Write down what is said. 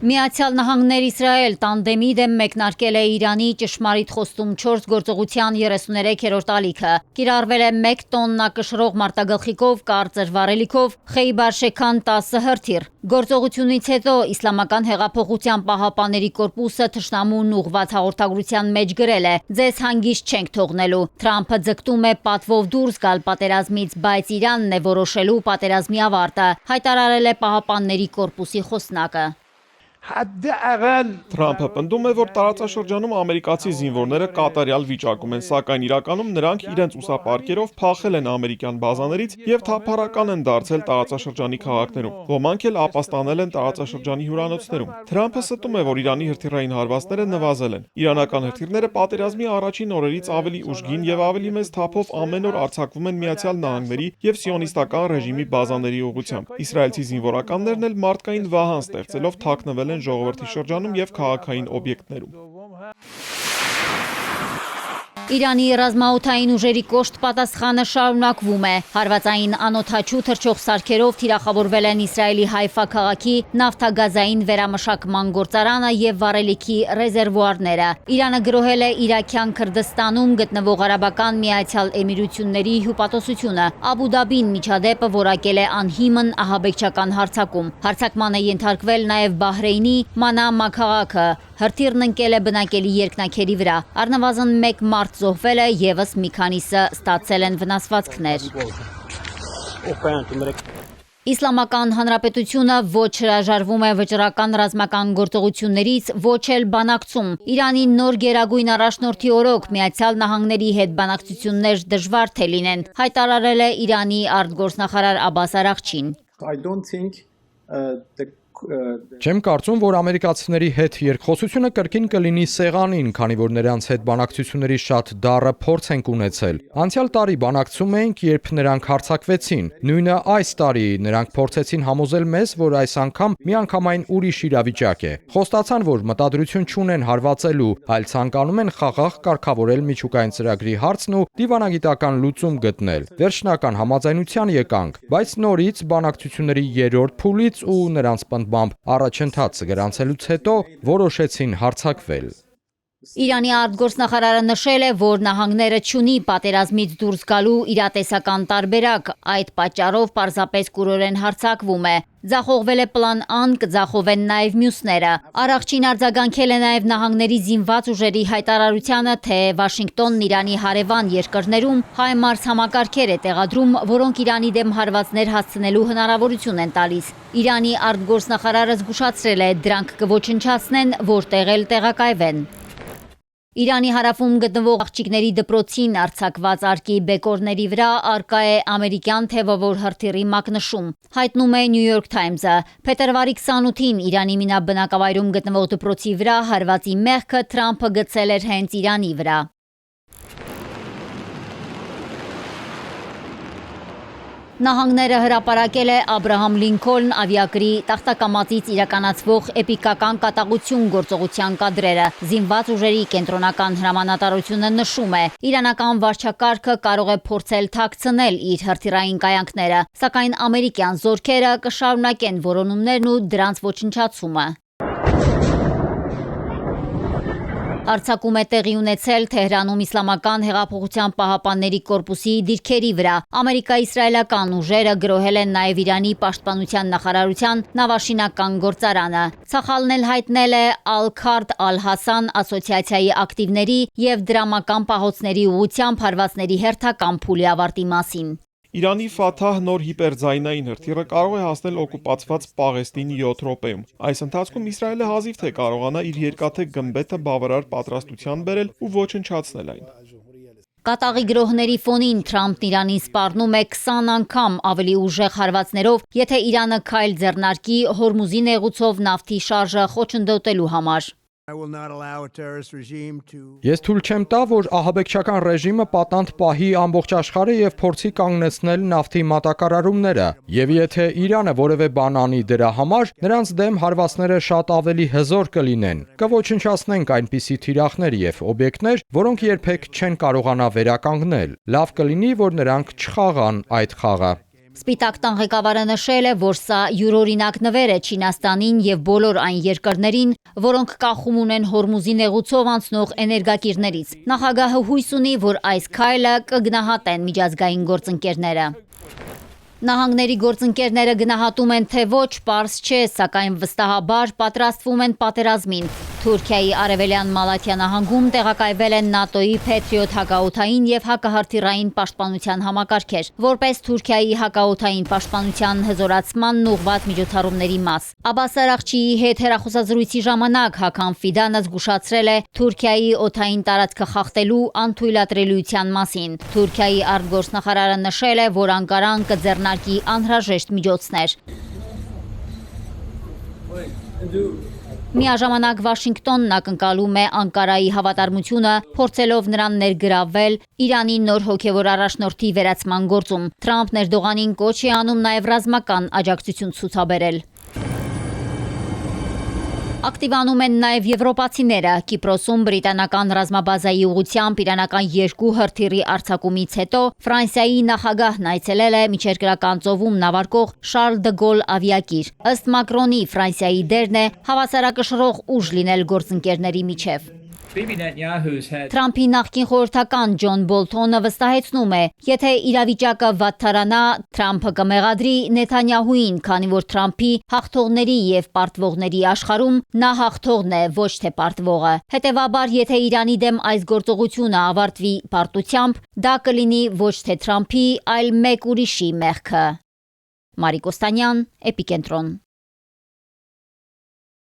Միացյալ Նահանգներ Իսրայել տանդեմի դեմ մեկնարկել է Իրանի ճշմարիտ խոստում 4 գործողության 33-րդ ալիքը։ Կիրառվել է 1 տոննա կշռող մարտագլխիկով, կարծր վառելիքով, Խեյբար Շեքան 10 հրթիռ։ Գործողությունից հետո Իսլամական հեղափոխության պահապանների կորպուսը թշնամուն ուղղված հաղորդագրության մեջ գրել է. «Ձեզ հանգիստ չենք թողնելու»։ Թրամփը ձգտում է պատվով դուրս գալ պատերազմից, բայց Իրանն է որոշելու պատերազմի ավարտը, հայտարարել է պահապանների կորպուսի խոսնակը։ Թրամփը պնդում է, որ տարածաշրջանում ամերիկացի զինվորները կատարյալ վիճակում են, սակայն իրականում նրանք իրենց ուսապարկերով փախել են ամերիկյան բազաներից եւ թափառական են դարձել տարածաշրջանի քաղաքներում։ Ոմանք էլ ապաստանել են տարածաշրջանի հյուրանոցներում։ Թրամփը ստում է, որ Իրանի հրթիռային հարվածները նվազել են։ Իրանական հրթիռները պատերազմի առաջին օրերից ավելի ուժգին եւ ավելի մեծ թափով ամեն օր արձակվում են Միացյալ Նահանգների եւ սիոնիստական ռեժիմի բազաների ուղղությամբ։ Իսրայելցի զինվորականներն էլ մարդկային վահան ստեղծելով թաքնվել են ժողովրդի շրջանում եւ քաղաքային օբյեկտներում։ Իրանի ռազմաօդային ուժերի կոշտ պատասխանը շարունակվում է։ Հարվածային անօդաչու թռչող սարքերով թիրախավորվել են Իսրայելի Հայֆա քաղաքի նավթագազային վերամշակման գործարանը եւ վառելիքի ռեզերվուարները։ Իրանը գրոհել է Իրաքյան Քրդստանում գտնվող Արաբական Միացյալ Էմիրությունների հյուպատոսությունը։ Աբու Դաբին միջադեպը որակել է անհիմն ահաբեկչական հարձակում։ Հարձակման է ենթարկվել նաեւ Բահրեյնի Մանամա քաղաքը։ Հրթիռն ընկել է բնակելի երկնաքերի վրա։ Առնվազն 1 մարդ զոհվել է, եւս մի քանիսը ստացել են վնասվածքներ։ Իսլամական Հանրապետությունը ոչ հրաժարվում է վճռական ռազմական գործողություններից, ոչ էլ բանակցում։ Իրանի նոր գերագույն առաջնորդի օրոք Միացյալ Նահանգների հետ բանակցություններ դժվար թե լինեն, հայտարարել է Իրանի արտգործնախարար Աբբաս Արաղչին։ Չեմ կարծում, որ ամերիկացիների հետ երկխոսությունը կրկին կլինի սեղանին, քանի որ նրանց հետ բանակցությունների շատ դառը փորձ ենք ունեցել։ Անցյալ տարի բանակցում էինք, երբ նրանք հարձակվեցին։ Նույնը այս տարի նրանք փորձեցին համոզել մեզ, որ այս անգամ միանգամայն ուրիշ իրավիճակ է։ Խոստացան, որ մտադրություն չունեն հարվածելու, այլ ցանկանում են խաղաղ կարգավորել միջուկային ծրագրի հարցն ու դիվանագիտական լուծում գտնել։ Վերջնական համաձայնության եկանք, բայց նորից բանակցությունների երրորդ փուլից ու նրանց առաջընթացը գրանցելուց հետո որոշեցին հարձակվել։ Իրանի արտգործնախարարը նշել է, որ նահանգները չունի պատերազմից դուրս գալու իրատեսական տարբերակ, այդ պատճառով պարզապես կուրորեն հարձակվում է։ Ձախողվել է պլան Ան, կձախողվեն նաև մյուսները։ Արաղչին արձագանքել է նաև նահանգների զինված ուժերի հայտարարությանը, թե Վաշինգտոնն Իրանի հարևան երկրներում HIMARS համակարգեր է տեղադրում, որոնք Իրանի դեմ հարվածներ հասցնելու հնարավորություն են տալիս։ Իրանի արտգործնախարարը զգուշացրել է, դրանք կոչնչացնեն, որտեղ էլ տեղակայվեն։ Իրանի հարավում գտնվող աղջիկների դպրոցին արձակված արկի բեկորների վրա արկա է ամերիկյան թևավոր հրթիռի մակնշում, հայտնում է New York Times-ը։ Փետրվարի 28-ին Իրանի Մինա բնակավայրում գտնվող դպրոցի վրա հարվածի մեղքը Թրամփը գցել էր հենց Իրանի վրա։ Նահանգները հրապարակել է Աբրահամ Լինքոլն ավիակրի տախտակամածից իրականացվող էպիկական կատաղություն գործողության կադրերը։ Զինված ուժերի կենտրոնական հրամանատարությունը նշում է, իրանական վարչակարգը կարող է փորձել թաքցնել իր հրթիռային կայանքները, սակայն ամերիկյան զորքերը կշարունակեն որոնումներն ու դրանց ոչնչացումը։ Հարձակում է տեղի ունեցել Թեհրանում Իսլամական հեղափոխության պահապանների կորպուսի դիրքերի վրա։ Ամերիկա-իսրայելական ուժերը գրոհել են նաև Իրանի պաշտպանության նախարարության նավաշինական գործարանը։ Ցախալն էլ հայտնել է Ալ-Քարդ Ալ-Հասան ասոցիացիայի ակտիվների եւ դրամական պահոցների ուղղությամբ հարվածների հերթական փուլի ավարտի մասին։ Իրանի Ֆաթահ նոր հիպերձայնային հրթիռը կարող է հասնել օկուպացված Պաղեստին 7 րոպեում։ Այս ընթացքում Իսրայելը հազիվ թե կարողանա իր երկաթե գմբեթը բավարար պատրաստության բերել ու ոչնչացնել այն։ Կատաղի գրոհների ֆոնին Թրամփն Իրանին սպառնում է 20 անգամ ավելի ուժեղ հարվածներով, եթե Իրանը քայլ ձեռնարկի Հորմուզի նեղուցով նավթի շարժը խոչընդոտելու համար։ Ես թույլ չեմ տա, որ ահաբեկչական ռեժիմը պատանդ պահի ամբողջ աշխարհը եւ փորձի կանգնեցնել նավթի մատակարարումները, եւ եթե Իրանը որևէ բան անի դրա համար, նրանց դեմ հարվածները շատ ավելի հզոր կլինեն։ Կոչնչացնենք այնպիսի թիրախներ եւ օբյեկտներ, որոնք երբեք չեն կարողանա վերականգնել։ Լավ կլինի, որ նրանք չխաղան այդ խաղը։ Սպիտակ տան ղեկավարը նշել է, որ սա յուրօրինակ նվեր է Չինաստանին եւ բոլոր այն երկրներին, որոնք կախում ունեն Հորմուզի նեղուցով անցնող էներգակիրներից։ Նախագահը հույս ունի, որ այս քայլը կգնահատեն միջազգային գործընկերները։ Նահանգների գործընկերները գնահատում են, թե ոչ պարզ չէ, սակայն վստահաբար պատրաստվում են պատերազմին։ Թուրքիայի արևելյան Մալաթիա նահանգում տեղակայվել են ՆԱՏՕ-ի Patriot հակաօդային եւ հակահրթիռային պաշտպանության համակարգեր, որպես Թուրքիայի հակաօդային պաշտպանության հզորացմանն ուղղված միջոցառումների մաս։ Աբբաս Արաղչիի հետ հեռախոսազրույցի ժամանակ Հական Ֆիդանը զգուշացրել է Թուրքիայի օդային տարածքը խախտելու անթույլատրելիության մասին։ Թուրքիայի արտգործնախարարը նշել է, որ Անկարան կձեռնարկի անհրաժեշտ միջոցներ։ Միաժամանակ Վաշինգտոնն ակնկալում է Անկարայի հավատարմությունը, փորձելով նրան ներգրավվել Իրանի նոր հոգևոր առաջնորդի վերացման գործում։ Թրամփն Էրդողանին կոչ է անում նաև ռազմական աջակցություն ցուցաբերել։ Ակտիվանում են նաև եվրոպացիները։ Կիպրոսում բրիտանական ռազմաբազայի ուղղությամբ իրանական 2 հրթիռի արձակումից հետո Ֆրանսիայի նախագահն այցելել է միջերկրական ծովում նավարկող Շարլ դը Գոլ ավիակիր։ Ըստ Մակրոնի, Ֆրանսիայի դերն է հավասարակշռող ուժ լինել գործընկերների միջև։ Թրամփի նախկին խորհրդական Ջոն Բոլթոնը վստահեցնում է, եթե իրավիճակը վատթարանա, Թրամփը կմեղադրի Նեթանյահուին, քանի որ Թրամփի հաղթողների եւ պարտվողների աշխարհում նա հաղթողն է, ոչ թե պարտվողը։ Հետևաբար, եթե Իրանի դեմ այս գործողությունը ավարտվի պարտությամբ, դա կլինի ոչ թե Թրամփի, այլ մեկ ուրիշի մեղքը։ Մարիկ Օստանյան, Էպիկենտրոն։